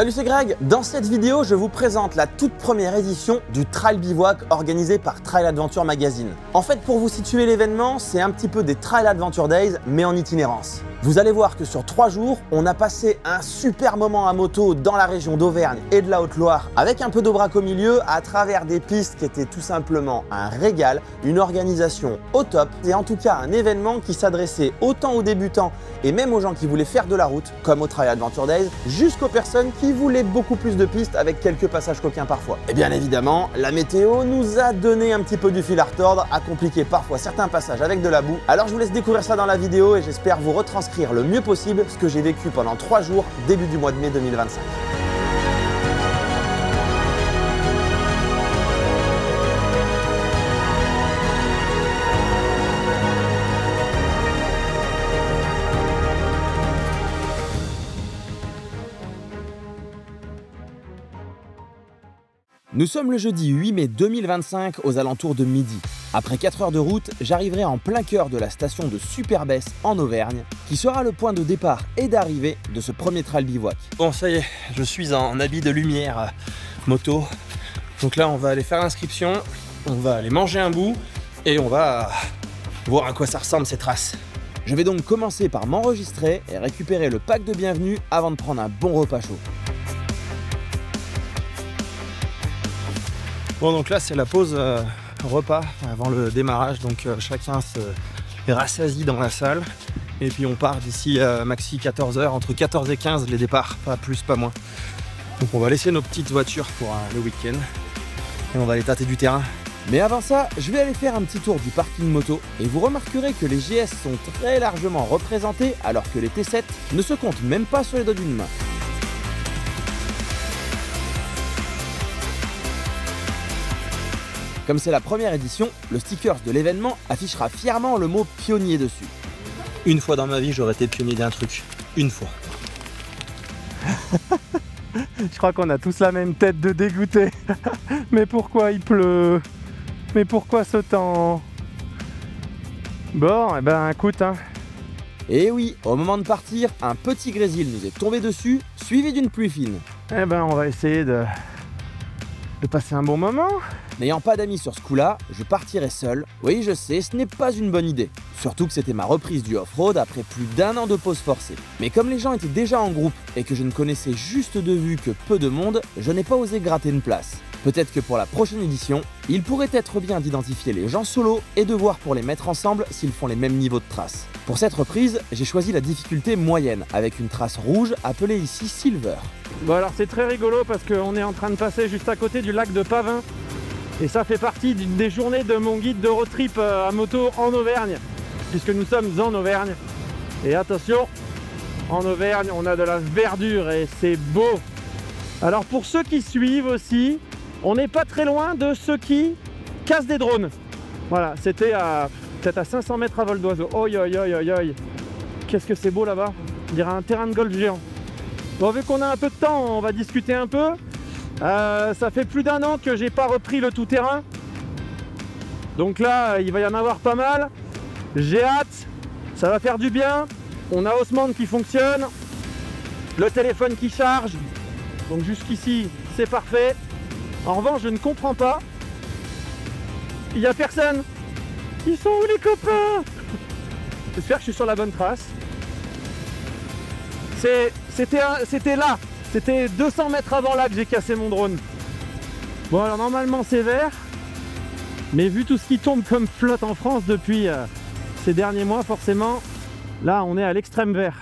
Salut, c'est Greg. Dans cette vidéo, je vous présente la toute première édition du Trail Bivouac organisé par Trail Adventure Magazine. En fait, pour vous situer l'événement, c'est un petit peu des Trail Adventure Days, mais en itinérance. Vous allez voir que sur 3 jours, on a passé un super moment à moto dans la région d'Auvergne et de la Haute-Loire, avec un peu d'Aubrac au milieu, à travers des pistes qui étaient tout simplement un régal, une organisation au top, et en tout cas un événement qui s'adressait autant aux débutants et même aux gens qui voulaient faire de la route, comme au Trail Adventure Days, jusqu'aux personnes qui voulaient beaucoup plus de pistes avec quelques passages coquins parfois. Et bien évidemment, la météo nous a donné un petit peu du fil à retordre, a compliqué parfois certains passages avec de la boue. Alors je vous laisse découvrir ça dans la vidéo et j'espère vous retranscrire le mieux possible ce que j'ai vécu pendant 3 jours début du mois de mai 2025. Nous sommes le jeudi 8 mai 2025 aux alentours de midi. Après 4 heures de route, j'arriverai en plein cœur de la station de Superbès en Auvergne, qui sera le point de départ et d'arrivée de ce premier trail bivouac. Bon, ça y est, je suis en habit de lumière moto. Donc là, on va aller faire l'inscription, on va aller manger un bout et on va voir à quoi ça ressemble ces traces. Je vais donc commencer par m'enregistrer et récupérer le pack de bienvenue avant de prendre un bon repas chaud. Bon, donc là c'est la pause repas avant le démarrage, donc chacun se rassasie dans la salle et puis on part d'ici maxi 14 h, entre 14 et 15 les départs, pas plus pas moins. Donc on va laisser nos petites voitures pour le week-end et on va aller tâter du terrain. Mais avant ça, je vais aller faire un petit tour du parking moto et vous remarquerez que les GS sont très largement représentés alors que les T7 ne se comptent même pas sur les doigts d'une main. Comme c'est la première édition, le sticker de l'événement affichera fièrement le mot pionnier dessus. Une fois dans ma vie, j'aurais été pionnier d'un truc. Une fois. Je crois qu'on a tous la même tête de dégoûté. Mais pourquoi il pleut? Mais pourquoi ce temps? Bon, et ben écoute, hein. Et oui, au moment de partir, un petit grésil nous est tombé dessus, suivi d'une pluie fine. Eh ben on va essayer de passer un bon moment. N'ayant pas d'amis sur ce coup-là, je partirai seul. Oui, je sais, ce n'est pas une bonne idée. Surtout que c'était ma reprise du off-road après plus d'1 an de pause forcée. Mais comme les gens étaient déjà en groupe et que je ne connaissais juste de vue que peu de monde, je n'ai pas osé gratter une place. Peut-être que pour la prochaine édition, il pourrait être bien d'identifier les gens solo et de voir pour les mettre ensemble s'ils font les mêmes niveaux de traces. Pour cette reprise, j'ai choisi la difficulté moyenne, avec une trace rouge appelée ici Silver. Bon alors c'est très rigolo parce qu'on est en train de passer juste à côté du lac de Pavin. Et ça fait partie des journées de mon guide de road trip à moto en Auvergne, puisque nous sommes en Auvergne. Et attention, en Auvergne, on a de la verdure et c'est beau. Alors pour ceux qui suivent aussi, on n'est pas très loin de ceux qui cassent des drones. Voilà, c'était peut-être à 500 mètres à vol d'oiseau. Oi, oi, oi, oi, oi. Qu'est-ce que c'est beau là-bas. On dirait un terrain de golf géant. Bon, vu qu'on a un peu de temps, on va discuter un peu. Ça fait plus d'1 an que j'ai pas repris le tout-terrain. Donc là, il va y en avoir pas mal. J'ai hâte, ça va faire du bien. On a Haussmann qui fonctionne, le téléphone qui charge. Donc jusqu'ici, c'est parfait. En revanche, je ne comprends pas. Il n'y a personne. Ils sont où les copains? J'espère que je suis sur la bonne trace. C'était là. C'était 200 mètres avant là que j'ai cassé mon drone. Bon alors normalement c'est vert. Mais vu tout ce qui tombe comme flotte en France depuis ces derniers mois, forcément, là on est à l'extrême vert.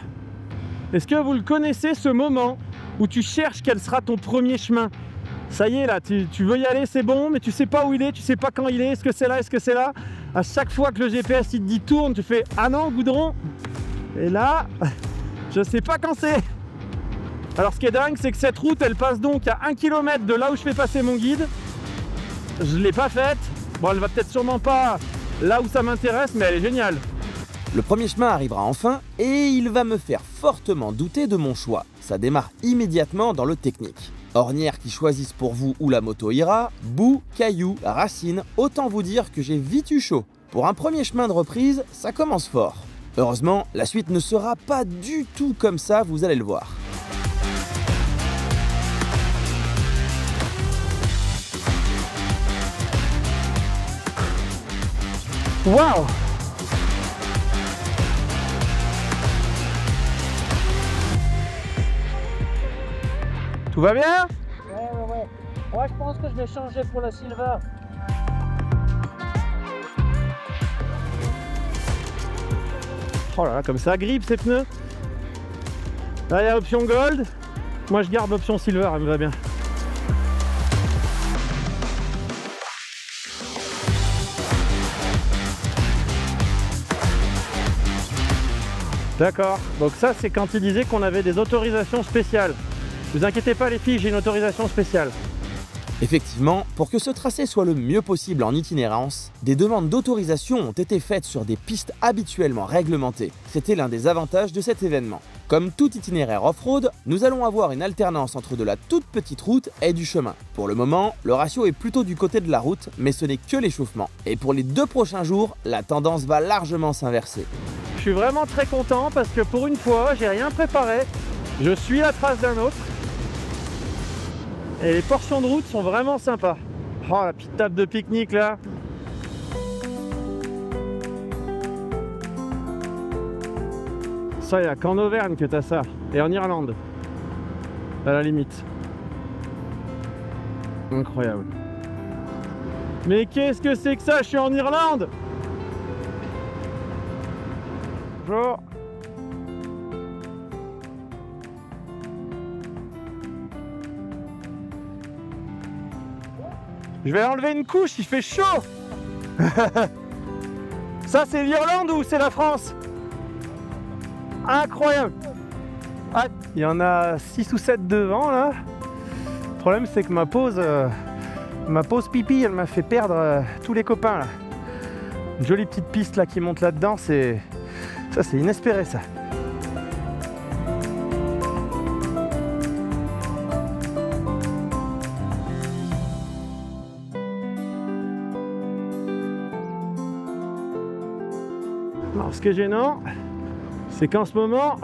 Est-ce que vous le connaissez, ce moment où tu cherches quel sera ton premier chemin? Ça y est là, tu veux y aller, c'est bon, mais tu sais pas où il est, tu sais pas quand il est, est-ce que c'est là, est-ce que c'est là? À chaque fois que le GPS il te dit tourne, tu fais ah non, goudron. Et là, je sais pas quand c'est. Alors ce qui est dingue, c'est que cette route, elle passe donc à 1 km de là où je fais passer mon guide. Je ne l'ai pas faite. Bon, elle va peut-être sûrement pas là où ça m'intéresse, mais elle est géniale. Le premier chemin arrivera enfin et il va me faire fortement douter de mon choix. Ça démarre immédiatement dans le technique. Ornières qui choisissent pour vous où la moto ira, boue, cailloux, racines, autant vous dire que j'ai vite eu chaud. Pour un premier chemin de reprise, ça commence fort. Heureusement, la suite ne sera pas du tout comme ça, vous allez le voir. Waouh! Tout va bien? Ouais. Moi, je pense que je vais changer pour la Silver. Oh là là, comme ça grippe ces pneus. Là, il y a option Gold. Moi, je garde option Silver, elle me va bien. D'accord, donc ça c'est quand il disait qu'on avait des autorisations spéciales. Ne vous inquiétez pas les filles, j'ai une autorisation spéciale. Effectivement, pour que ce tracé soit le mieux possible en itinérance, des demandes d'autorisation ont été faites sur des pistes habituellement réglementées. C'était l'un des avantages de cet événement. Comme tout itinéraire off-road, nous allons avoir une alternance entre de la toute petite route et du chemin. Pour le moment, le ratio est plutôt du côté de la route, mais ce n'est que l'échauffement. Et pour les 2 prochains jours, la tendance va largement s'inverser. Je suis vraiment très content parce que pour une fois, j'ai rien préparé. Je suis la trace d'un autre. Et les portions de route sont vraiment sympas. Oh, la petite table de pique-nique là. Ça, il n'y a qu'en Auvergne que t'as ça. Et en Irlande. À la limite. Incroyable. Mais qu'est-ce que c'est que ça? Je suis en Irlande! Bonjour. Je vais enlever une couche, il fait chaud. Ça c'est l'Irlande ou c'est la France? Incroyable. Ah, il y en a 6 ou 7 devant là. Le problème c'est que ma pause pipi elle m'a fait perdre tous les copains là. Une jolie petite piste là qui monte là-dedans, c'est inespéré ça. Alors ce qui est gênant, c'est qu'en ce moment,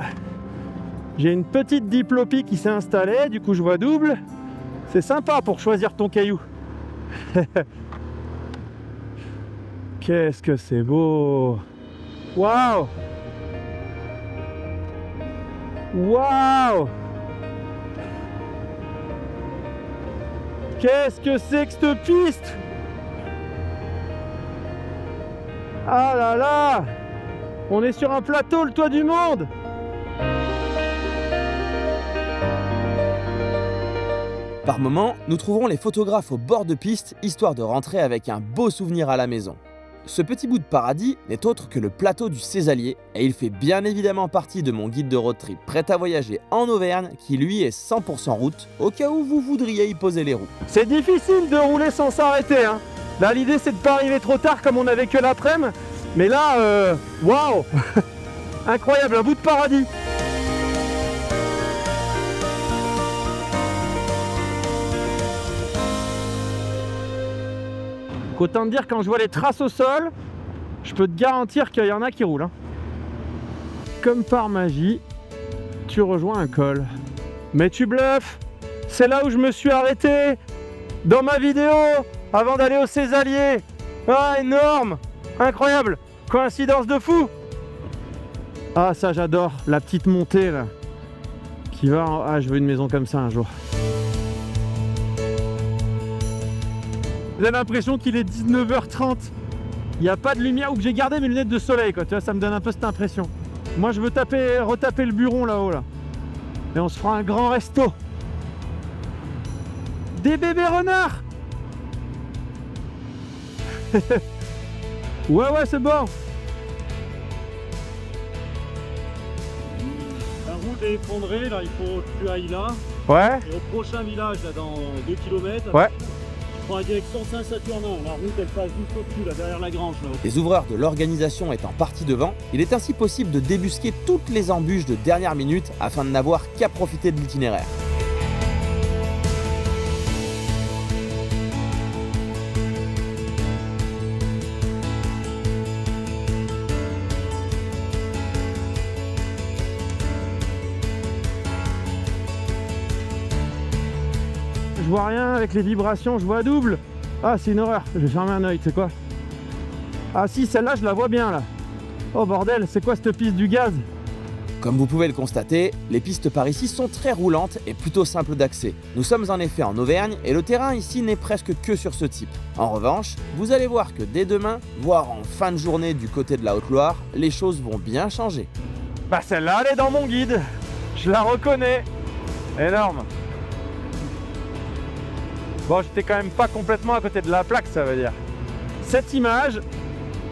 j'ai une petite diplopie qui s'est installée, du coup je vois double. C'est sympa pour choisir ton caillou. Qu'est-ce que c'est beau! Waouh! Waouh! Qu'est-ce que c'est que cette piste? Ah là là! On est sur un plateau, le toit du monde! Par moment, nous trouverons les photographes au bord de piste, histoire de rentrer avec un beau souvenir à la maison. Ce petit bout de paradis n'est autre que le plateau du Césalier, et il fait bien évidemment partie de mon guide de road trip prêt à voyager en Auvergne, qui lui est 100% route, au cas où vous voudriez y poser les roues. C'est difficile de rouler sans s'arrêter, hein. Là, l'idée c'est de pas arriver trop tard comme on avait que l'après-midi, mais là, waouh! Incroyable, un bout de paradis! Autant te dire, quand je vois les traces au sol, je peux te garantir qu'il y en a qui roulent, hein. Comme par magie, tu rejoins un col. Mais tu bluffes! C'est là où je me suis arrêté dans ma vidéo avant d'aller au Césalier. Ah, énorme! Incroyable! Coïncidence de fou! Ah, ça j'adore, la petite montée là. Qui va en... Ah, je veux une maison comme ça un jour. J'ai l'impression qu'il est 19h30. Il n'y a pas de lumière, ou que j'ai gardé mes lunettes de soleil, quoi. Tu vois, ça me donne un peu cette impression. Moi, je veux retaper le buron là-haut, là. Et on se fera un grand resto. Des bébés renards. Ouais, c'est bon. La route est effondrée, là, il faut que tu ailles là. Ouais. Et au prochain village, là, dans 2 km. Ouais. Prends la direction Saint-Saturnin, la route elle passe juste au-dessus, là, derrière la grange. Là. Les ouvreurs de l'organisation étant partis devant, il est ainsi possible de débusquer toutes les embûches de dernière minute afin de n'avoir qu'à profiter de l'itinéraire. Je vois rien avec les vibrations, je vois double. Ah, c'est une horreur, je vais fermer un œil, tu sais quoi. Ah si, celle-là, je la vois bien là. Oh bordel, c'est quoi cette piste du gaz? Comme vous pouvez le constater, les pistes par ici sont très roulantes et plutôt simples d'accès. Nous sommes en effet en Auvergne et le terrain ici n'est presque que sur ce type. En revanche, vous allez voir que dès demain, voire en fin de journée du côté de la Haute-Loire, les choses vont bien changer. Bah celle-là, elle est dans mon guide. Je la reconnais. Énorme. Bon, j'étais quand même pas complètement à côté de la plaque, ça veut dire. Cette image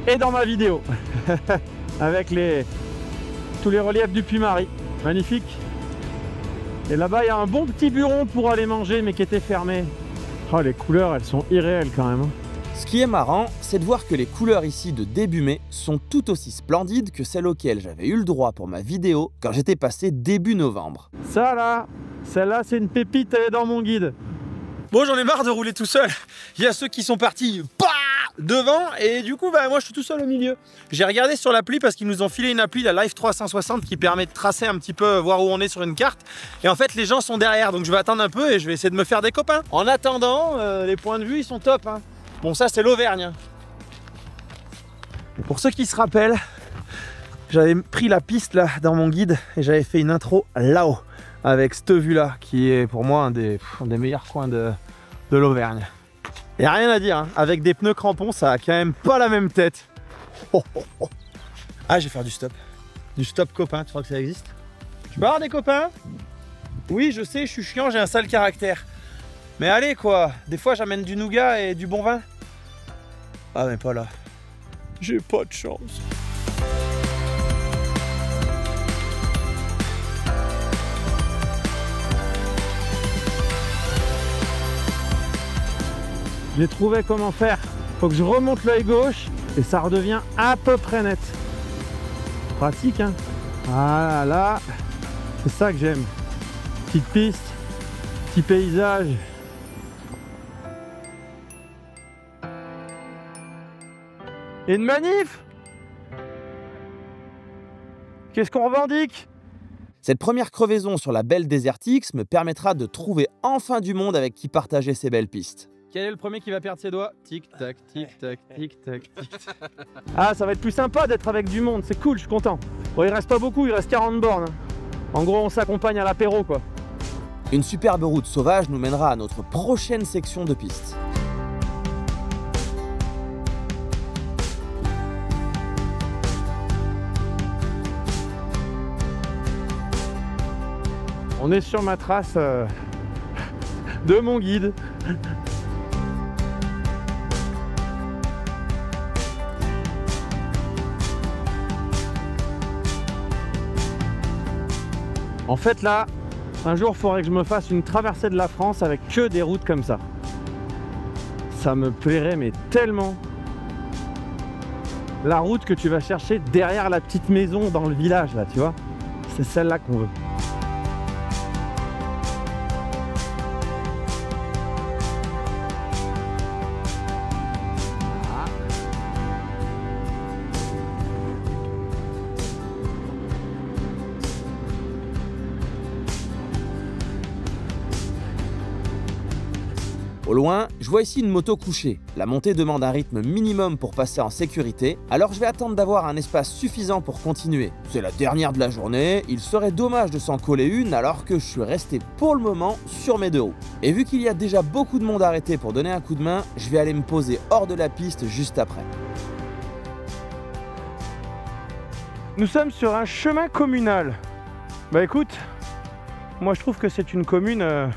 est dans ma vidéo. Avec tous les reliefs du Puy-Marie. Magnifique. Et là-bas, il y a un bon petit buron pour aller manger, mais qui était fermé. Oh, les couleurs, elles sont irréelles quand même. Ce qui est marrant, c'est de voir que les couleurs ici de début mai sont tout aussi splendides que celles auxquelles j'avais eu le droit pour ma vidéo quand j'étais passé début novembre. Ça là, celle-là, c'est une pépite, elle est dans mon guide. Bon, j'en ai marre de rouler tout seul. Il y a ceux qui sont partis devant et du coup moi je suis tout seul au milieu. J'ai regardé sur l'appli parce qu'ils nous ont filé une appli, la Live 360, qui permet de tracer un petit peu, voir où on est sur une carte. Et en fait les gens sont derrière, donc je vais attendre un peu et je vais essayer de me faire des copains. En attendant, les points de vue ils sont top. Hein. Bon, ça c'est l'Auvergne. Et pour ceux qui se rappellent, j'avais pris la piste là dans mon guide et j'avais fait une intro là-haut avec cette vue là qui est pour moi un des meilleurs coins de l'Auvergne. Y a rien à dire, hein. Avec des pneus crampons, ça a quand même pas la même tête. Oh, oh, oh. Ah, je vais faire du stop. Du stop copain, tu crois que ça existe? Tu peux avoir des copains? Oui, je sais, je suis chiant, j'ai un sale caractère. Mais allez quoi, des fois j'amène du nougat et du bon vin. Ah mais pas là. J'ai pas de chance. J'ai trouvé comment faire. Faut que je remonte l'œil gauche et ça redevient à peu près net. Pratique, hein. Voilà, là, c'est ça que j'aime. Petite piste, petit paysage. Et une manif? Qu'est-ce qu'on revendique? Cette première crevaison sur la belle Desert-X me permettra de trouver enfin du monde avec qui partager ces belles pistes. Quel est le premier qui va perdre ses doigts? Tic tac, tic tac, tic tac, tic tac. Ah, ça va être plus sympa d'être avec du monde, c'est cool, je suis content. Bon, il reste pas beaucoup, il reste 40 bornes. En gros, on s'accompagne à l'apéro, quoi. Une superbe route sauvage nous mènera à notre prochaine section de piste. On est sur ma trace de mon guide. En fait là, un jour il faudrait que je me fasse une traversée de la France avec que des routes comme ça. Ça me plairait mais tellement. La route que tu vas chercher derrière la petite maison dans le village là, tu vois. C'est celle-là qu'on veut. Au loin, je vois ici une moto couchée. La montée demande un rythme minimum pour passer en sécurité, alors je vais attendre d'avoir un espace suffisant pour continuer. C'est la dernière de la journée, il serait dommage de s'en coller une alors que je suis resté pour le moment sur mes deux roues. Et vu qu'il y a déjà beaucoup de monde arrêté pour donner un coup de main, je vais aller me poser hors de la piste juste après. Nous sommes sur un chemin communal. Bah écoute, moi je trouve que c'est une commune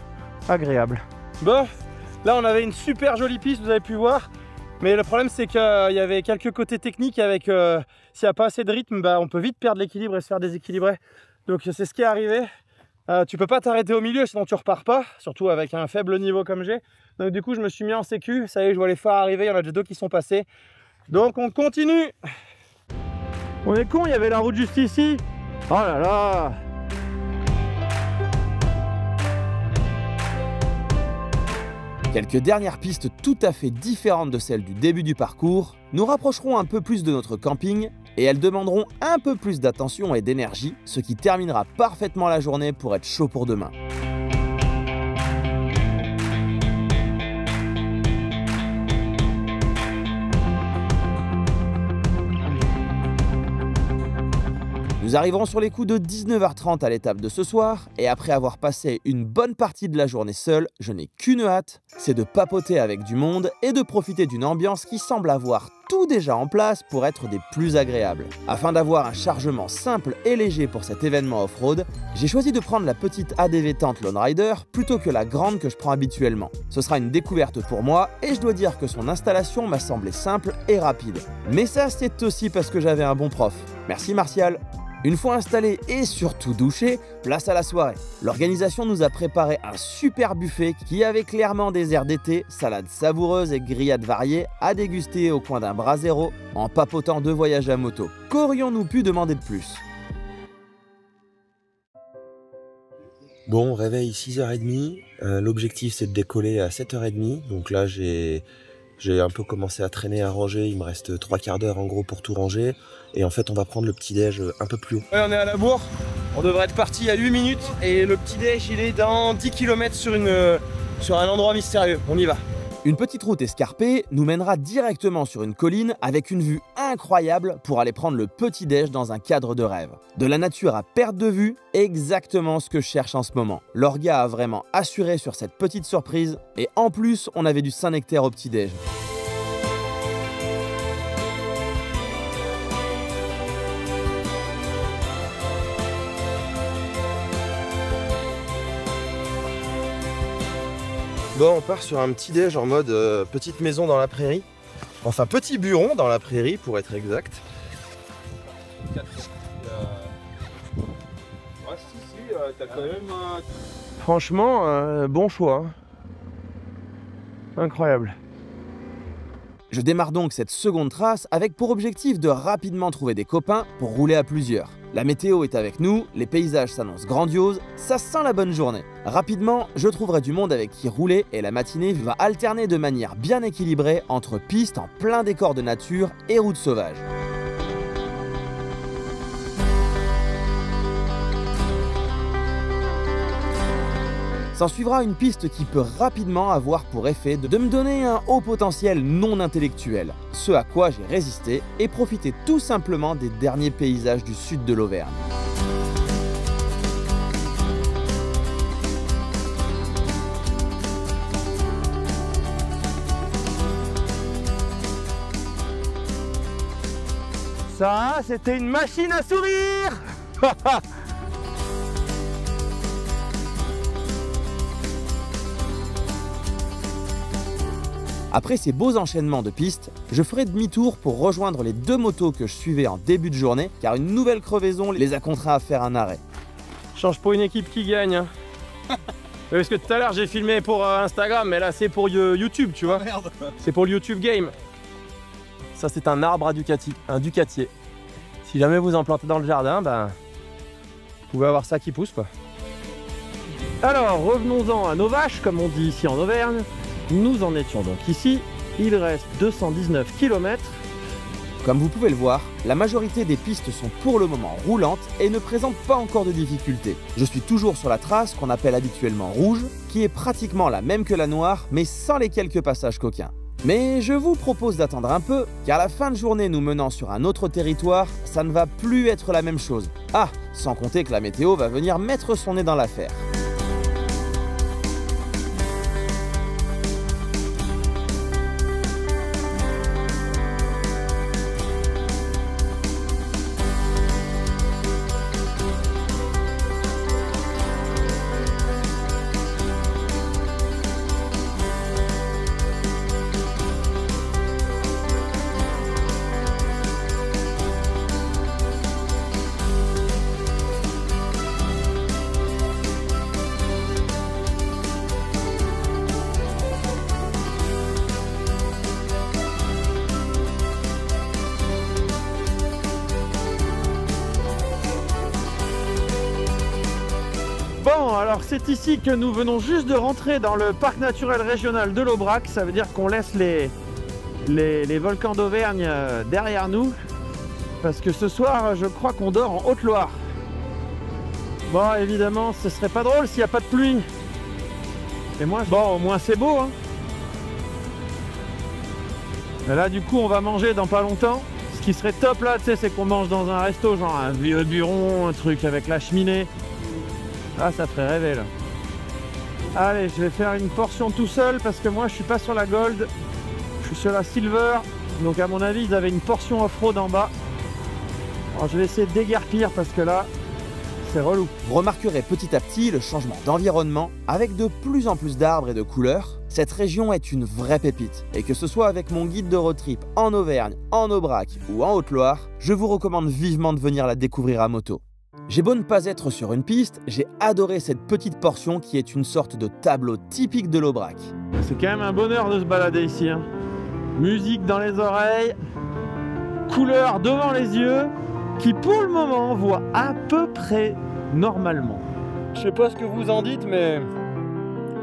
agréable. Bon. Là on avait une super jolie piste, vous avez pu voir, mais le problème c'est qu'il y avait quelques côtés techniques avec s'il n'y a pas assez de rythme, bah, on peut vite perdre l'équilibre et se faire déséquilibrer. Donc c'est ce qui est arrivé. Tu peux pas t'arrêter au milieu sinon tu repars pas, surtout avec un faible niveau comme j'ai. Donc du coup je me suis mis en sécu, ça y est je vois les phares arriver, il y en a déjà deux qui sont passés. Donc on continue. On est con, il y avait la route juste ici. Oh là là. Quelques dernières pistes tout à fait différentes de celles du début du parcours nous rapprocheront un peu plus de notre camping et elles demanderont un peu plus d'attention et d'énergie, ce qui terminera parfaitement la journée pour être chaud pour demain. Nous arriverons sur les coups de 19h30 à l'étape de ce soir, et après avoir passé une bonne partie de la journée seul, je n'ai qu'une hâte, c'est de papoter avec du monde et de profiter d'une ambiance qui semble avoir tout déjà en place pour être des plus agréables. Afin d'avoir un chargement simple et léger pour cet événement off-road, j'ai choisi de prendre la petite ADV Tente Lone Rider plutôt que la grande que je prends habituellement. Ce sera une découverte pour moi et je dois dire que son installation m'a semblé simple et rapide. Mais ça, c'est aussi parce que j'avais un bon prof. Merci Martial. Une fois installé et surtout douché, place à la soirée. L'organisation nous a préparé un super buffet qui avait clairement des airs d'été, salades savoureuses et grillades variées à déguster au coin d'un brasero en papotant de voyage à moto. Qu'aurions-nous pu demander de plus? Bon, réveil 6h30, l'objectif c'est de décoller à 7h30, donc là j'ai un peu commencé à traîner, à ranger, il me reste 3 quarts d'heure en gros pour tout ranger, et en fait on va prendre le petit-déj un peu plus haut. Ouais, on est à la bourre, on devrait être parti à 8 minutes, et le petit-déj il est dans 10 km sur un endroit mystérieux, on y va. Une petite route escarpée nous mènera directement sur une colline avec une vue incroyable pour aller prendre le petit-déj dans un cadre de rêve. De la nature à perte de vue, exactement ce que je cherche en ce moment. L'orga a vraiment assuré sur cette petite surprise et en plus on avait du Saint-Nectaire au petit-déj. Bon, on part sur un petit déj en mode petite maison dans la prairie. Enfin, petit buron dans la prairie pour être exact. Franchement, bon choix. Incroyable. Je démarre donc cette seconde trace avec pour objectif de rapidement trouver des copains pour rouler à plusieurs. La météo est avec nous, les paysages s'annoncent grandioses, ça sent la bonne journée. Rapidement, je trouverai du monde avec qui rouler et la matinée va alterner de manière bien équilibrée entre pistes en plein décor de nature et routes sauvages. S'en suivra une piste qui peut rapidement avoir pour effet de me donner un haut potentiel non intellectuel, ce à quoi j'ai résisté et profité tout simplement des derniers paysages du sud de l'Auvergne. Ça, c'était une machine à sourire. Après ces beaux enchaînements de pistes, je ferai demi-tour pour rejoindre les 2 motos que je suivais en début de journée, car une nouvelle crevaison les a contraints à faire un arrêt. Change pour une équipe qui gagne. Hein. Parce que tout à l'heure j'ai filmé pour Instagram, mais là c'est pour YouTube, tu vois. C'est pour le YouTube Game. Ça c'est un arbre à Ducati, un Ducatier. Si jamais vous en plantez dans le jardin, ben, vous pouvez avoir ça qui pousse quoi. Alors revenons-en à nos vaches, comme on dit ici en Auvergne. Nous en étions donc ici, il reste 219 km. Comme vous pouvez le voir, la majorité des pistes sont pour le moment roulantes et ne présentent pas encore de difficultés. Je suis toujours sur la trace qu'on appelle habituellement rouge, qui est pratiquement la même que la noire, mais sans les quelques passages coquins. Mais je vous propose d'attendre un peu, car la fin de journée nous menant sur un autre territoire, ça ne va plus être la même chose. Ah, sans compter que la météo va venir mettre son nez dans l'affaire. Bon, alors c'est ici que nous venons juste de rentrer dans le parc naturel régional de l'Aubrac. Ça veut dire qu'on laisse les volcans d'Auvergne derrière nous. Parce que ce soir, je crois qu'on dort en Haute-Loire. Bon, évidemment, ce serait pas drôle s'il n'y a pas de pluie. Et moi, bon, au moins c'est beau, hein. Et là, du coup, on va manger dans pas longtemps. Ce qui serait top là, tu sais, c'est qu'on mange dans un resto, genre un vieux buron, un truc avec la cheminée. Ah, ça ferait rêver là. Allez, je vais faire une portion tout seul parce que moi je suis pas sur la Gold, je suis sur la Silver. Donc à mon avis, ils avaient une portion off-road en bas. Alors je vais essayer de déguerpir parce que là, c'est relou. Vous remarquerez petit à petit le changement d'environnement avec de plus en plus d'arbres et de couleurs. Cette région est une vraie pépite et que ce soit avec mon guide de road trip en Auvergne, en Aubrac ou en Haute-Loire, je vous recommande vivement de venir la découvrir à moto. J'ai beau ne pas être sur une piste, j'ai adoré cette petite portion qui est une sorte de tableau typique de l'Aubrac. C'est quand même un bonheur de se balader ici, hein. Musique dans les oreilles, couleur devant les yeux, qui pour le moment voit à peu près normalement. Je sais pas ce que vous en dites, mais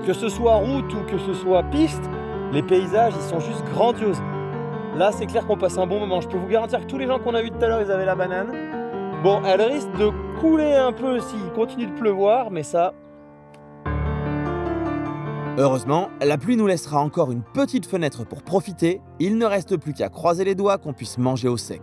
que ce soit route ou que ce soit piste, les paysages ils sont juste grandioses. Là c'est clair qu'on passe un bon moment. Je peux vous garantir que tous les gens qu'on a vus tout à l'heure ils avaient la banane. Bon, elle risque de couler un peu s'il continue de pleuvoir, mais ça... Heureusement, la pluie nous laissera encore une petite fenêtre pour profiter. Il ne reste plus qu'à croiser les doigts qu'on puisse manger au sec.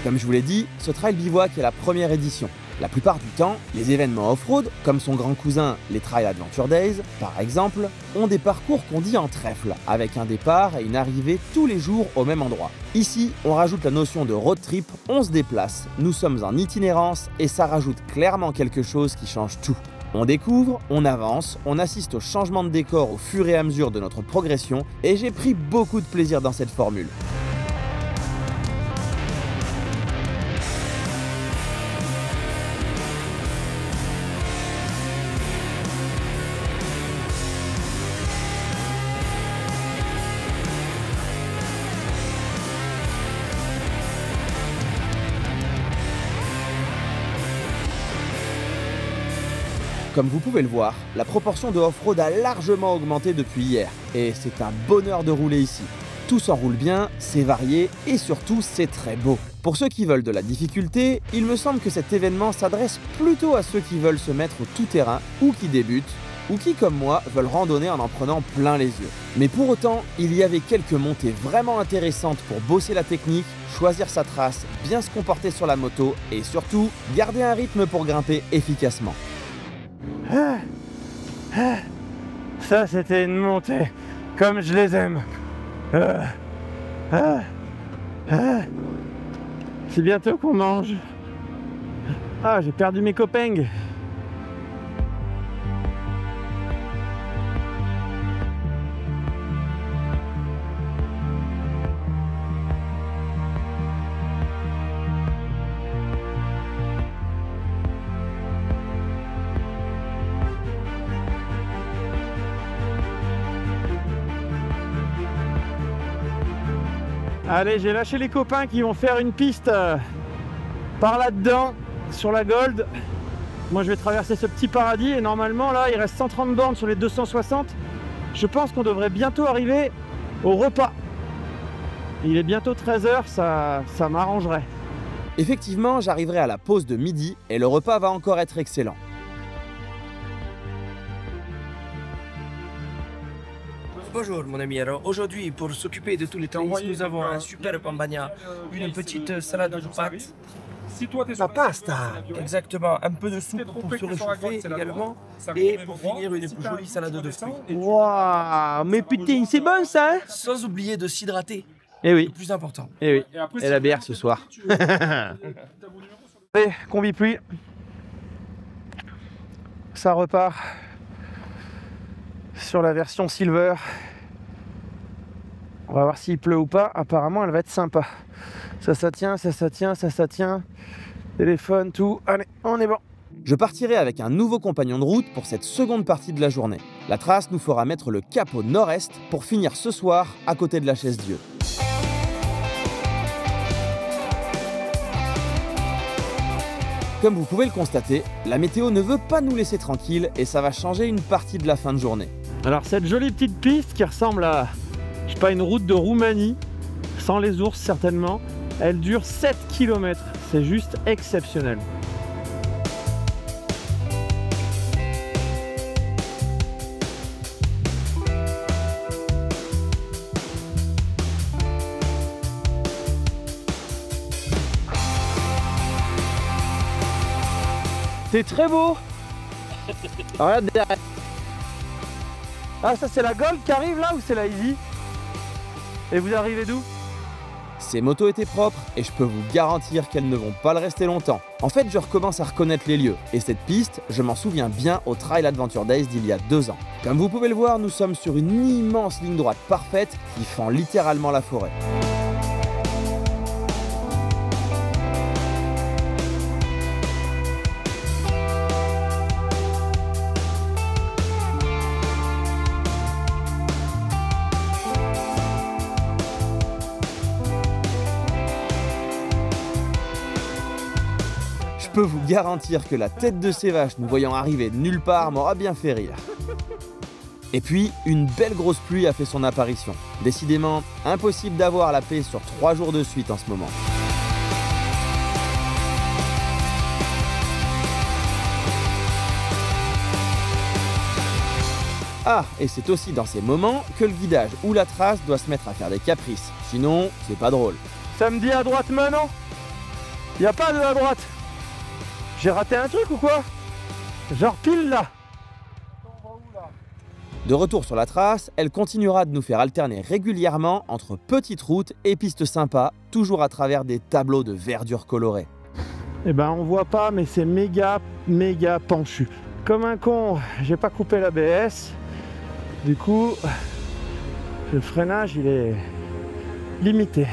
Comme je vous l'ai dit, ce Trail Bivouac est la première édition. La plupart du temps, les événements off-road, comme son grand cousin, les Trail Adventure Days, par exemple, ont des parcours qu'on dit en trèfle, avec un départ et une arrivée tous les jours au même endroit. Ici, on rajoute la notion de road trip, on se déplace, nous sommes en itinérance et ça rajoute clairement quelque chose qui change tout. On découvre, on avance, on assiste au changement de décor au fur et à mesure de notre progression et j'ai pris beaucoup de plaisir dans cette formule. Comme vous pouvez le voir, la proportion de off-road a largement augmenté depuis hier, et c'est un bonheur de rouler ici. Tout s'enroule bien, c'est varié, et surtout c'est très beau. Pour ceux qui veulent de la difficulté, il me semble que cet événement s'adresse plutôt à ceux qui veulent se mettre au tout-terrain, ou qui débutent, ou qui, comme moi, veulent randonner en prenant plein les yeux. Mais pour autant, il y avait quelques montées vraiment intéressantes pour bosser la technique, choisir sa trace, bien se comporter sur la moto, et surtout, garder un rythme pour grimper efficacement. Ça c'était une montée comme je les aime. C'est bientôt qu'on mange. Ah, j'ai perdu mes copains. Allez, j'ai lâché les copains qui vont faire une piste par là-dedans, sur la Gold. Moi, je vais traverser ce petit paradis et normalement, là, il reste 130 bornes sur les 260. Je pense qu'on devrait bientôt arriver au repas. Il est bientôt 13 h, ça m'arrangerait. Effectivement, j'arriverai à la pause de midi et le repas va encore être excellent. Bonjour mon ami, alors aujourd'hui pour s'occuper de tous les touristes, nous avons un super pambagna, une petite salade de pâtes, la pasta, exactement, un peu de soupe pour se réchauffer également, et pour finir une jolie salade de fruits. Waouh, mais putain, c'est bon ça hein? Sans oublier de s'hydrater, Eh oui, le plus important. eh oui, et la bière ce soir. Allez, combi pluie. Ça repart sur la version Silver. On va voir s'il pleut ou pas. Apparemment, elle va être sympa. Ça tient, ça tient, ça tient. Téléphone, tout. Allez, on est bon. Je partirai avec un nouveau compagnon de route pour cette seconde partie de la journée. La trace nous fera mettre le cap au nord-est pour finir ce soir à côté de la Chaise-Dieu. Comme vous pouvez le constater, la météo ne veut pas nous laisser tranquilles et ça va changer une partie de la fin de journée. Alors cette jolie petite piste qui ressemble à, je sais pas, une route de Roumanie, sans les ours certainement, elle dure 7 km, c'est juste exceptionnel. C'est très beau. Regarde derrière. Ah, ça c'est la Gold qui arrive là ou c'est la Easy? Et vous arrivez d'où? Ces motos étaient propres et je peux vous garantir qu'elles ne vont pas le rester longtemps. En fait, je recommence à reconnaître les lieux et cette piste, je m'en souviens bien au Trail Adventure Days d'il y a 2 ans. Comme vous pouvez le voir, nous sommes sur une immense ligne droite parfaite qui fend littéralement la forêt. Je peux vous garantir que la tête de ces vaches nous voyant arriver de nulle part m'aura bien fait rire. Et puis, une belle grosse pluie a fait son apparition. Décidément, impossible d'avoir la paix sur 3 jours de suite en ce moment. Ah, et c'est aussi dans ces moments que le guidage ou la trace doit se mettre à faire des caprices. Sinon, c'est pas drôle. Ça me dit à droite maintenant? Y a pas de à droite. J'ai raté un truc ou quoi? Genre pile là. De retour sur la trace, elle continuera de nous faire alterner régulièrement entre petites routes et pistes sympas, toujours à travers des tableaux de verdure colorée. Eh ben on voit pas mais c'est méga penchu. Comme un con, j'ai pas coupé l'ABS. Du coup, le freinage il est limité.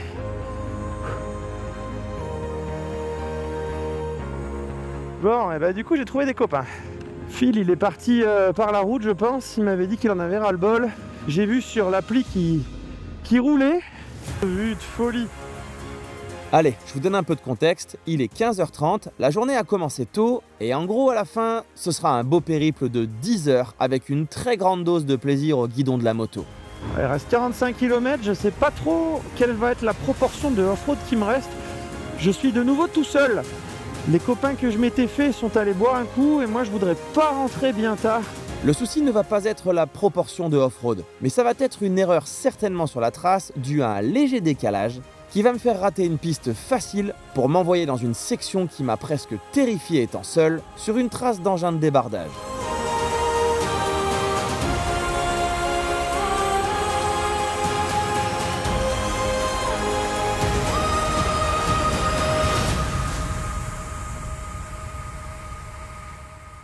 Bon, et bah du coup j'ai trouvé des copains. Phil il est parti par la route je pense, il m'avait dit qu'il en avait ras le bol. J'ai vu sur l'appli qui roulait. Vue de folie. Allez, je vous donne un peu de contexte, il est 15h30, la journée a commencé tôt et en gros à la fin, ce sera un beau périple de 10 heures avec une très grande dose de plaisir au guidon de la moto. Il reste 45 km, je sais pas trop quelle va être la proportion de off-road qui me reste. Je suis de nouveau tout seul. Les copains que je m'étais fait sont allés boire un coup et moi je voudrais pas rentrer bien tard. Le souci ne va pas être la proportion de off-road, mais ça va être une erreur certainement sur la trace due à un léger décalage qui va me faire rater une piste facile pour m'envoyer dans une section qui m'a presque terrifié étant seul sur une trace d'engin de débardage.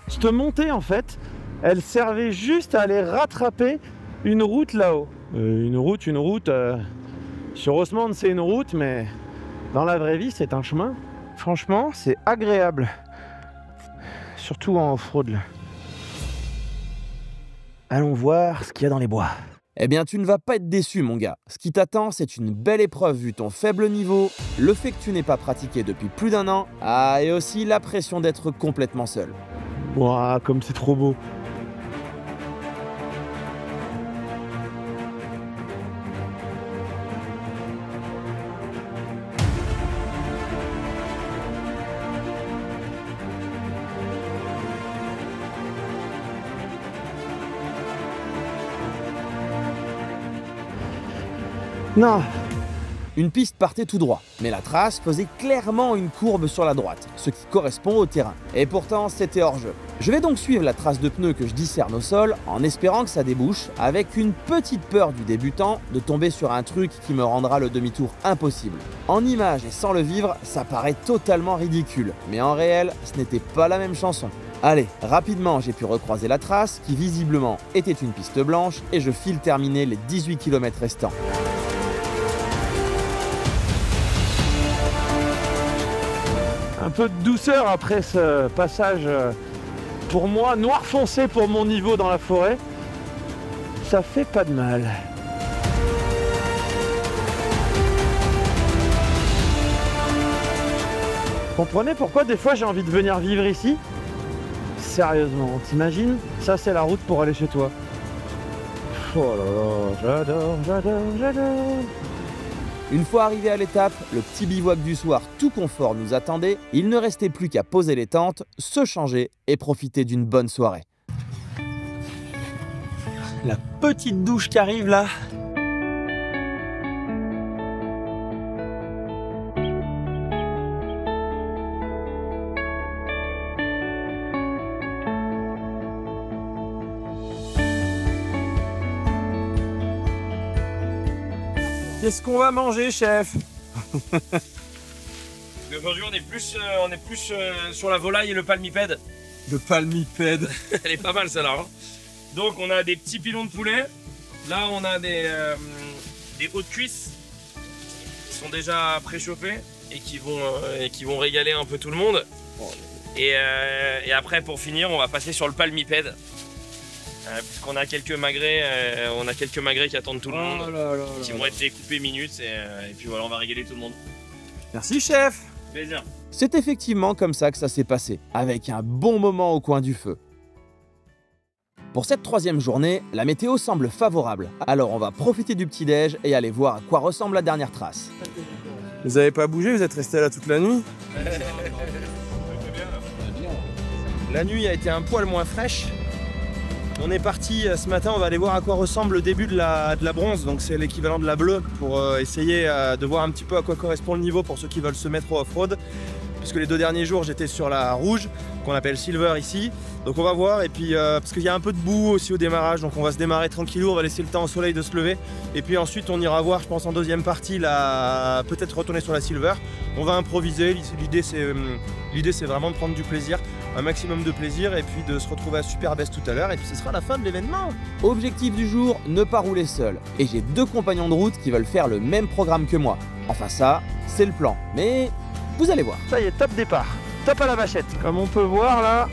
Cette montée en fait, elle servait juste à aller rattraper une route là-haut. Une route. Sur Haussmann c'est une route, mais dans la vraie vie c'est un chemin. Franchement c'est agréable. Surtout en off-road là. Allons voir ce qu'il y a dans les bois. Eh bien tu ne vas pas être déçu mon gars. Ce qui t'attend c'est une belle épreuve vu ton faible niveau, le fait que tu n'aies pas pratiqué depuis plus d'1 an, et aussi la pression d'être complètement seul. Ouah, comme c'est trop beau. Non. Une piste partait tout droit, mais la trace faisait clairement une courbe sur la droite, ce qui correspond au terrain. Et pourtant, c'était hors-jeu. Je vais donc suivre la trace de pneus que je discerne au sol, en espérant que ça débouche, avec une petite peur du débutant de tomber sur un truc qui me rendra le demi-tour impossible. En image et sans le vivre, ça paraît totalement ridicule, mais en réel, ce n'était pas la même chanson. Allez, rapidement, j'ai pu recroiser la trace, qui visiblement était une piste blanche, et je file terminer les 18 km restants. Un peu de douceur après ce passage, pour moi, noir foncé pour mon niveau dans la forêt. Ça fait pas de mal. Comprenez pourquoi des fois j'ai envie de venir vivre ici? Sérieusement, t'imagines? Ça c'est la route pour aller chez toi. Oh là là, j'adore, j'adore, j'adore. Une fois arrivé à l'étape, le petit bivouac du soir tout confort nous attendait. Il ne restait plus qu'à poser les tentes, se changer et profiter d'une bonne soirée. La petite douche qui arrive là. Qu'est-ce qu'on va manger, chef? Aujourd'hui, on est plus sur la volaille et le palmipède. Le palmipède. Elle est pas mal, celle-là. Hein. Donc, on a des petits pilons de poulet. Là, on a des hauts de cuisse qui sont déjà préchauffés et qui vont régaler un peu tout le monde. Et après, pour finir, on va passer sur le palmipède. Puisqu'on a quelques magrets, qui attendent tout le monde, qui vont être découpés minutes et puis voilà, on va régaler tout le monde. Merci, chef. Plaisir. C'est effectivement comme ça que ça s'est passé, avec un bon moment au coin du feu. Pour cette troisième journée, la météo semble favorable, alors on va profiter du petit-déj et aller voir à quoi ressemble la dernière trace. Vous avez pas bougé, vous êtes resté là toute la nuit? La nuit a été un poil moins fraîche. On est parti ce matin, on va aller voir à quoi ressemble le début de la bronze, donc c'est l'équivalent de la bleue, pour essayer de voir un petit peu à quoi correspond le niveau pour ceux qui veulent se mettre au off-road. Puisque les 2 derniers jours j'étais sur la rouge, qu'on appelle silver ici, donc on va voir, et puis parce qu'il y a un peu de boue aussi au démarrage, donc on va se démarrer tranquillou, on va laisser le temps au soleil de se lever, et puis ensuite on ira voir, je pense en deuxième partie, peut-être retourner sur la silver. On va improviser, l'idée c'est vraiment de prendre du plaisir, un maximum de plaisir, et puis de se retrouver à Superbest tout à l'heure, et puis ce sera la fin de l'événement. Objectif du jour, ne pas rouler seul. Et j'ai 2 compagnons de route qui veulent faire le même programme que moi. Enfin ça, c'est le plan, mais vous allez voir. Ça y est, top départ, top à la vachette. Comme on peut voir là,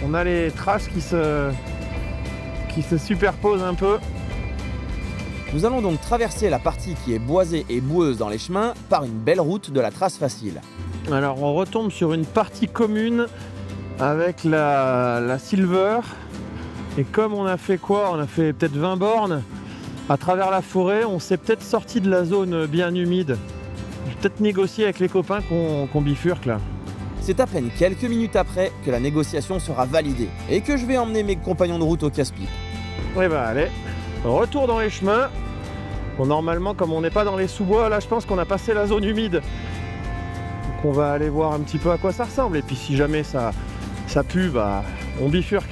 on a les traces qui se superposent un peu. Nous allons donc traverser la partie qui est boisée et boueuse dans les chemins par une belle route de la trace facile. Alors on retombe sur une partie commune avec la silver. Et comme on a fait quoi? On a fait peut-être 20 bornes à travers la forêt. On s'est peut-être sorti de la zone bien humide. Je vais peut-être négocier avec les copains qu'on bifurque là. C'est à peine quelques minutes après que la négociation sera validée et que je vais emmener mes compagnons de route au casse-pipe. Oui bah allez, retour dans les chemins. Bon, normalement comme on n'est pas dans les sous-bois, là je pense qu'on a passé la zone humide. Donc on va aller voir un petit peu à quoi ça ressemble, et puis si jamais ça pue, bah on bifurque.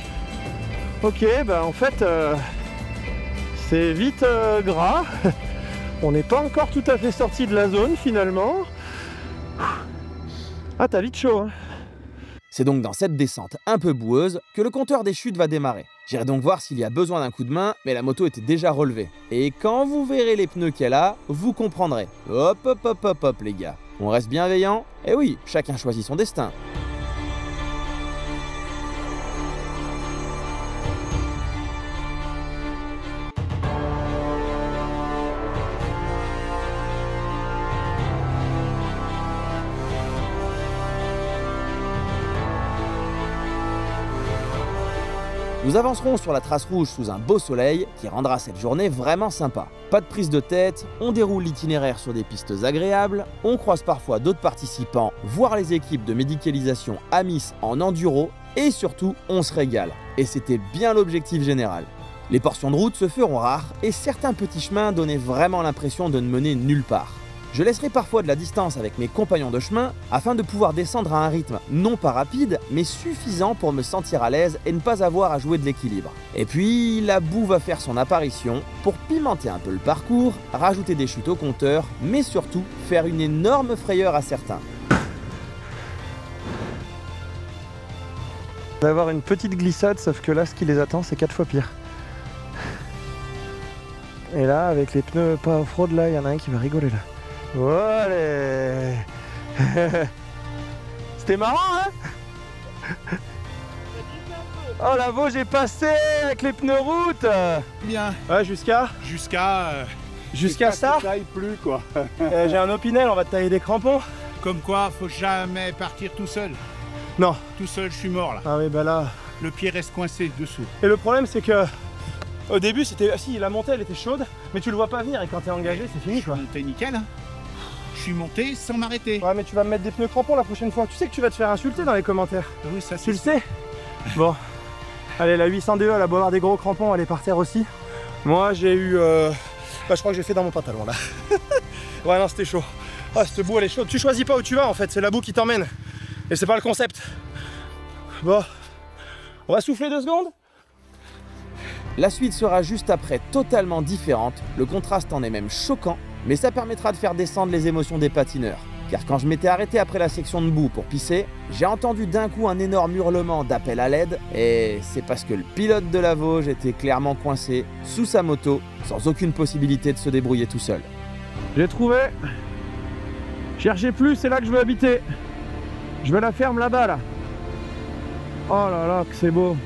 Ok, bah en fait c'est vite gras. On n'est pas encore tout à fait sorti de la zone finalement. Ah, t'as vite chaud, hein. C'est donc dans cette descente un peu boueuse que le compteur des chutes va démarrer. J'irai donc voir s'il y a besoin d'un coup de main, mais la moto était déjà relevée. Et quand vous verrez les pneus qu'elle a, vous comprendrez. Hop, hop, hop, hop, hop, les gars. On reste bienveillant. Et oui, chacun choisit son destin. Nous avancerons sur la trace rouge sous un beau soleil qui rendra cette journée vraiment sympa. Pas de prise de tête, on déroule l'itinéraire sur des pistes agréables, on croise parfois d'autres participants, voire les équipes de médicalisation Amis en enduro, et surtout on se régale. Et c'était bien l'objectif général. Les portions de route se feront rares et certains petits chemins donnaient vraiment l'impression de ne mener nulle part. Je laisserai parfois de la distance avec mes compagnons de chemin afin de pouvoir descendre à un rythme non pas rapide, mais suffisant pour me sentir à l'aise et ne pas avoir à jouer de l'équilibre. Et puis, la boue va faire son apparition pour pimenter un peu le parcours, rajouter des chutes au compteur, mais surtout faire une énorme frayeur à certains. On va avoir une petite glissade, sauf que là, ce qui les attend, c'est 4 fois pire. Et là, avec les pneus pas off-road, là, il y en a un qui va rigoler là. Allez. C'était marrant, hein? Oh, la Vosges est passée avec les pneus route. Bien. Ouais, jusqu'à ça. Ça taille plus quoi. J'ai un Opinel, on va te tailler des crampons. Comme quoi, faut jamais partir tout seul. Non. Tout seul, je suis mort là. Ah oui, bah là. Le pied reste coincé dessous. Et le problème, c'est que au début, c'était. Si, la montée, elle était chaude, mais tu le vois pas venir et quand t'es engagé, c'est fini quoi. Monté nickel. Hein. Je suis monté sans m'arrêter. Ouais, mais tu vas me mettre des pneus crampons la prochaine fois. Tu sais que tu vas te faire insulter dans les commentaires. Oui, ça Tu le sais? Bon. Allez, la 802, elle a beau avoir des gros crampons, elle est par terre aussi. Moi, j'ai eu. Bah, je crois que j'ai fait dans mon pantalon là. Ouais, non, c'était chaud. Ah, cette boue, elle est chaude. Tu choisis pas où tu vas en fait, c'est la boue qui t'emmène. Et c'est pas le concept. Bon. On va souffler 2 secondes. La suite sera juste après totalement différente, le contraste en est même choquant, mais ça permettra de faire descendre les émotions des patineurs. Car quand je m'étais arrêté après la section de boue pour pisser, j'ai entendu d'un coup un énorme hurlement d'appel à l'aide, et c'est parce que le pilote de la Vosges était clairement coincé sous sa moto, sans aucune possibilité de se débrouiller tout seul. J'ai trouvé. Cherchez plus, c'est là que je veux habiter. Je veux la ferme là-bas, là. Oh là là, que c'est beau.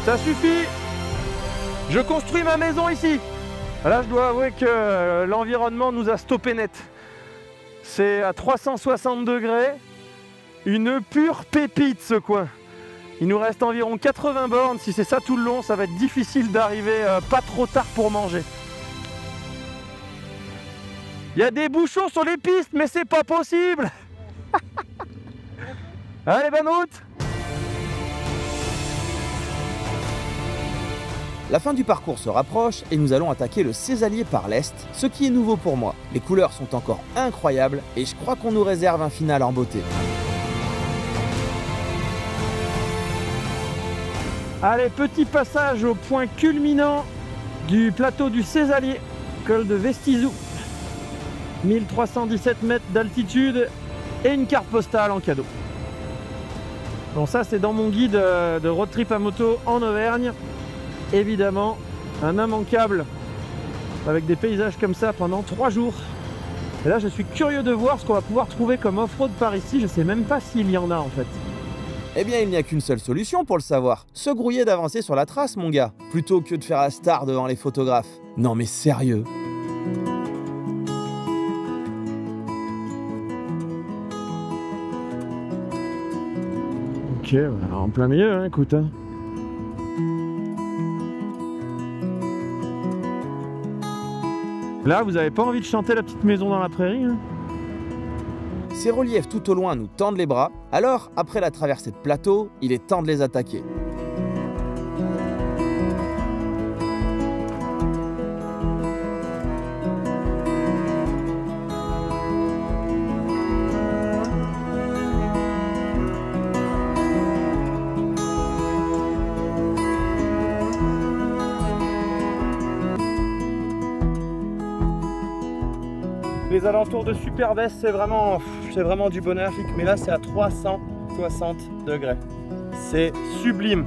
Ça suffit. Je construis ma maison ici. Là, je dois avouer que l'environnement nous a stoppé net. C'est à 360 degrés. Une pure pépite, ce coin. Il nous reste environ 80 bornes. Si c'est ça tout le long, ça va être difficile d'arriver pas trop tard pour manger. Il y a des bouchons sur les pistes, mais c'est pas possible. Allez, bonne route. La fin du parcours se rapproche et nous allons attaquer le Césalier par l'est, ce qui est nouveau pour moi. Les couleurs sont encore incroyables et je crois qu'on nous réserve un final en beauté. Allez, petit passage au point culminant du plateau du Césalier, col de Vestizou. 1317 mètres d'altitude et une carte postale en cadeau. Bon, ça c'est dans mon guide de road trip à moto en Auvergne. Évidemment, un immanquable avec des paysages comme ça pendant 3 jours. Et là, je suis curieux de voir ce qu'on va pouvoir trouver comme off-road par ici. Je sais même pas s'il y en a en fait. Eh bien, il n'y a qu'une seule solution pour le savoir. Se grouiller d'avancer sur la trace, mon gars, plutôt que de faire la star devant les photographes. Non mais sérieux. Ok, bah, en plein milieu, hein, écoute. Hein. Là, vous avez pas envie de chanter la petite maison dans la prairie, hein? Ces reliefs tout au loin nous tendent les bras, alors après la traversée de plateau, il est temps de les attaquer. Les alentours de Superbès, c'est vraiment du bonheur. Mais là, c'est à 360 degrés. C'est sublime.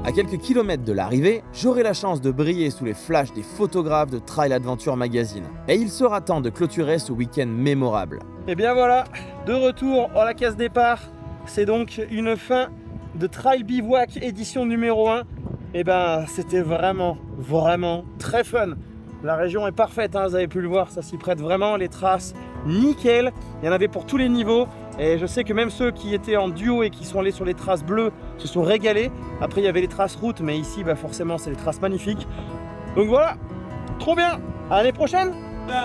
À quelques kilomètres de l'arrivée, j'aurai la chance de briller sous les flashs des photographes de Trail Adventure Magazine. Et il sera temps de clôturer ce week-end mémorable. Et bien voilà, de retour à la case départ. C'est donc une fin de Trail Bivouac édition numéro 1. Et ben c'était vraiment très fun. La région est parfaite, hein, vous avez pu le voir, ça s'y prête vraiment. Les traces nickel. Il y en avait pour tous les niveaux. Et je sais que même ceux qui étaient en duo et qui sont allés sur les traces bleues se sont régalés. Après, il y avait les traces route, mais ici, bah, forcément, c'est les traces magnifiques. Donc voilà, trop bien. À l'année prochaine.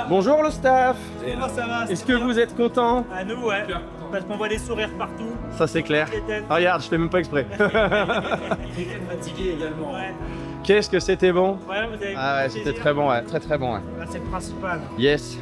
Bonjour le staff. Comment ça va? Est-ce que vous êtes content? À nous, ouais. Parce qu'on voit des sourires partout. Ça, c'est clair. Ah, regarde, je fais même pas exprès. Il était fatigué également. Ouais. Qu'est-ce que c'était bon? Ouais, vous avez Ah ouais, c'était très bon, ouais. Très très bon, ouais. C'est le principal. Yes.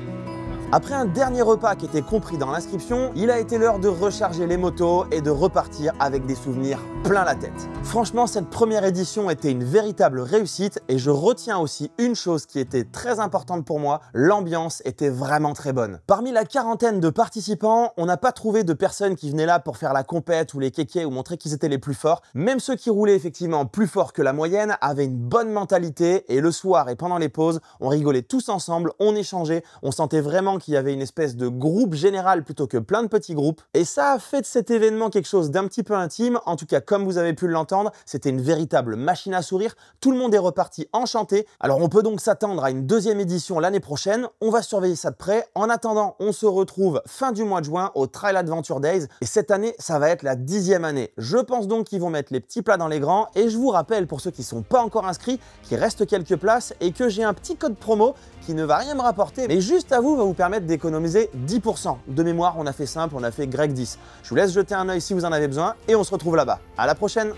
Après un dernier repas qui était compris dans l'inscription, il a été l'heure de recharger les motos et de repartir avec des souvenirs plein la tête. Franchement, cette première édition était une véritable réussite et je retiens aussi une chose qui était très importante pour moi, l'ambiance était vraiment très bonne. Parmi la quarantaine de participants, on n'a pas trouvé de personnes qui venaient là pour faire la compète ou les kékés ou montrer qu'ils étaient les plus forts. Même ceux qui roulaient effectivement plus fort que la moyenne avaient une bonne mentalité et le soir et pendant les pauses, on rigolait tous ensemble, on échangeait, on sentait vraiment qu'il y avait une espèce de groupe général plutôt que plein de petits groupes. Et ça a fait de cet événement quelque chose d'un petit peu intime. En tout cas, comme vous avez pu l'entendre, c'était une véritable machine à sourire. Tout le monde est reparti enchanté. Alors on peut donc s'attendre à une deuxième édition l'année prochaine. On va surveiller ça de près. En attendant, on se retrouve fin du mois de juin au Trail Adventure Days. Et cette année, ça va être la 10e année. Je pense donc qu'ils vont mettre les petits plats dans les grands. Et je vous rappelle, pour ceux qui ne sont pas encore inscrits, qu'il reste quelques places et que j'ai un petit code promo qui ne va rien me rapporter, mais juste à vous va vous permettre d'économiser 10%. De mémoire, on a fait simple, on a fait Greg 10. Je vous laisse jeter un œil si vous en avez besoin et on se retrouve là-bas. À la prochaine!